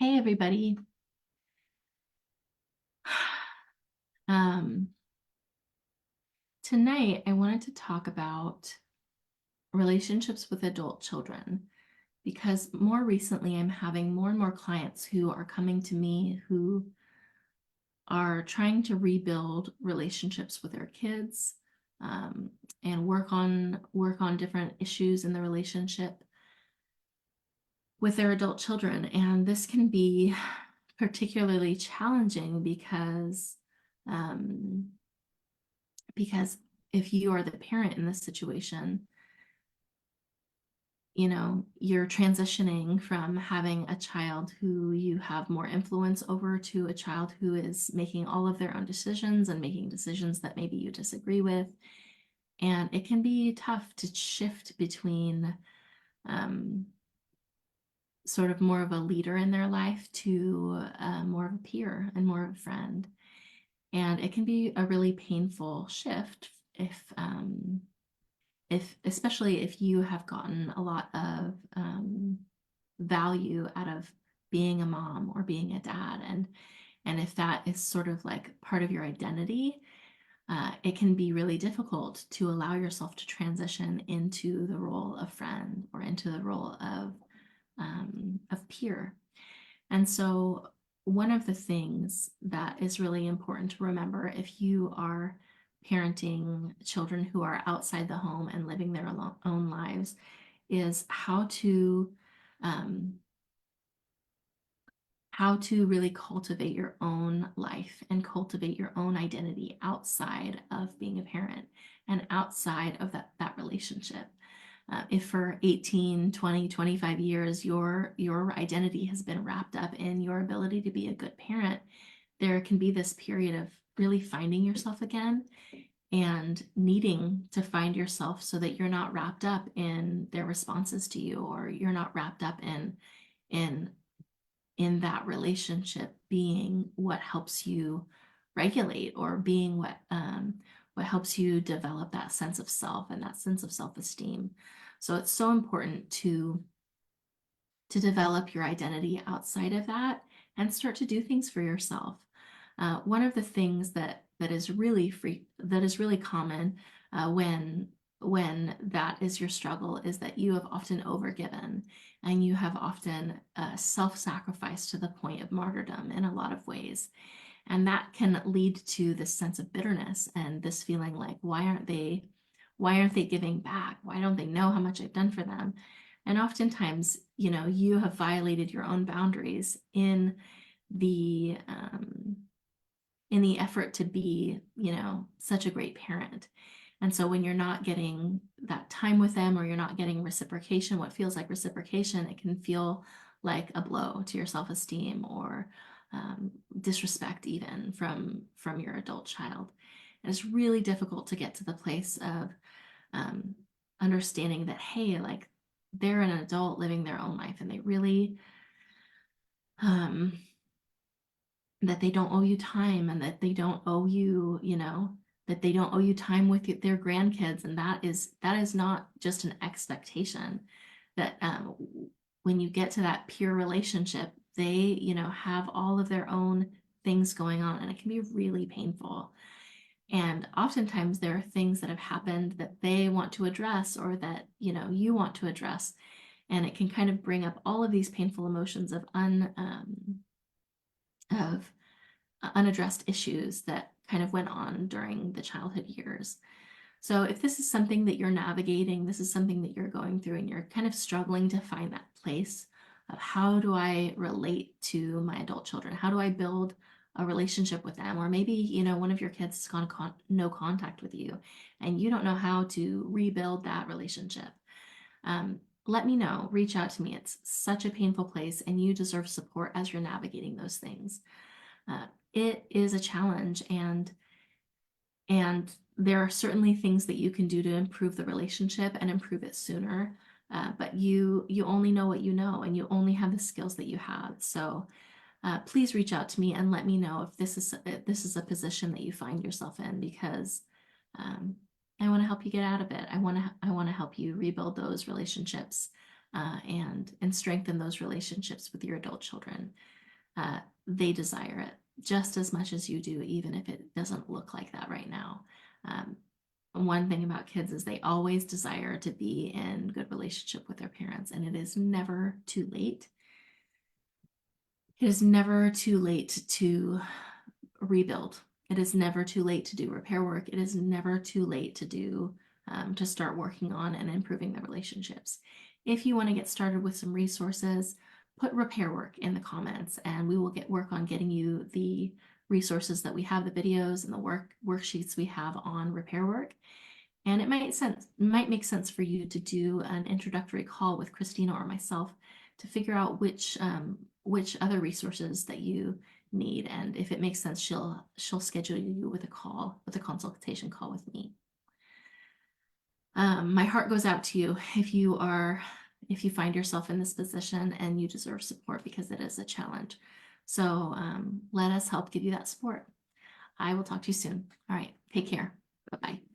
Hey everybody. Um, Tonight I wanted to talk about relationships with adult children because more recently I'm having more and more clients who are coming to me who are trying to rebuild relationships with their kids, um, and work on different issues in the relationship with their adult children. And this can be particularly challenging um, because if you are the parent in this situation, you're transitioning from having a child who you have more influence over to a child who is making all of their own decisions and making decisions that maybe you disagree with. And it can be tough to shift between um, sort of more of a leader in their life to more of a peer and more of a friend. And it can be a really painful shift if especially if you have gotten a lot of value out of being a mom or being a dad, and if that is sort of like part of your identity, it can be really difficult to allow yourself to transition into the role of friend or into the role of peer. And so one of the things that is really important to remember if you are parenting children who are outside the home and living their own lives is um, how to really cultivate your own life and cultivate your own identity outside of being a parent and outside of that relationship. If for 18, 20, 25 years, your identity has been wrapped up in your ability to be a good parent, there can be this period of really finding yourself again and needing to find yourself so that you're not wrapped up in their responses to you, or you're not wrapped up in in that relationship being what helps you regulate, or being what helps you develop that sense of self and that sense of self-esteem. So it's so important to develop your identity outside of that and start to do things for yourself. One of the things that is really common when that is your struggle is that you have often overgiven, and you have often self-sacrificed to the point of martyrdom in a lot of ways. And that can lead to this sense of bitterness and this feeling like, why aren't they giving back? Why don't they know how much I've done for them? And oftentimes, you have violated your own boundaries the um, in the effort to be, such a great parent. And so when you're not getting that time with them, or you're not getting reciprocation, what feels like reciprocation, it can feel like a blow to your self-esteem, or disrespect even from your adult child. And it's really difficult to get to the place of um, understanding that, hey, like, they're an adult living their own life, and they really um, that they don't owe you time, and that they don't owe you, that they don't owe you time with their grandkids. And that is not just an expectation. That when you get to that peer relationship, they, have all of their own things going on, and it can be really painful. And oftentimes there are things that have happened that they want to address, or that, you want to address. And it can kind of bring up all of these painful emotions of unaddressed issues that kind of went on during the childhood years. So if this is something that you're navigating, this is something that you're going through, and you're kind of struggling to find that place of, how do I relate to my adult children? How do I build a relationship with them? Or maybe, one of your kids has gone no contact with you, and you don't know how to rebuild that relationship. Let me know, reach out to me. It's such a painful place, and you deserve support as you're navigating those things. It is a challenge, and there are certainly things that you can do to improve the relationship and improve it sooner. But you only know what you know, and you only have the skills that you have. So please reach out to me and let me know if this is a position that you find yourself in, because um, I want to help you get out of it. I want to help you rebuild those relationships and strengthen those relationships with your adult children. They desire it just as much as you do, even if it doesn't look like that right now. One thing about kids is they always desire to be in good relationship with their parents, and it is never too late. It is never too late to rebuild. It is never too late to do repair work. It is never too late to do to start working on and improving the relationships. If you want to get started with some resources, put repair work in the comments, and we will work on getting you the resources that we have, the videos and the worksheets we have on repair work. And it might make sense for you to do an introductory call with Christina or myself to figure out which other resources that you need, and if it makes sense, she'll schedule you with a consultation call with me. My heart goes out to you if you find yourself in this position, and you deserve support because it is a challenge. So let us help give you that support. I will talk to you soon. All right, take care. Bye-bye.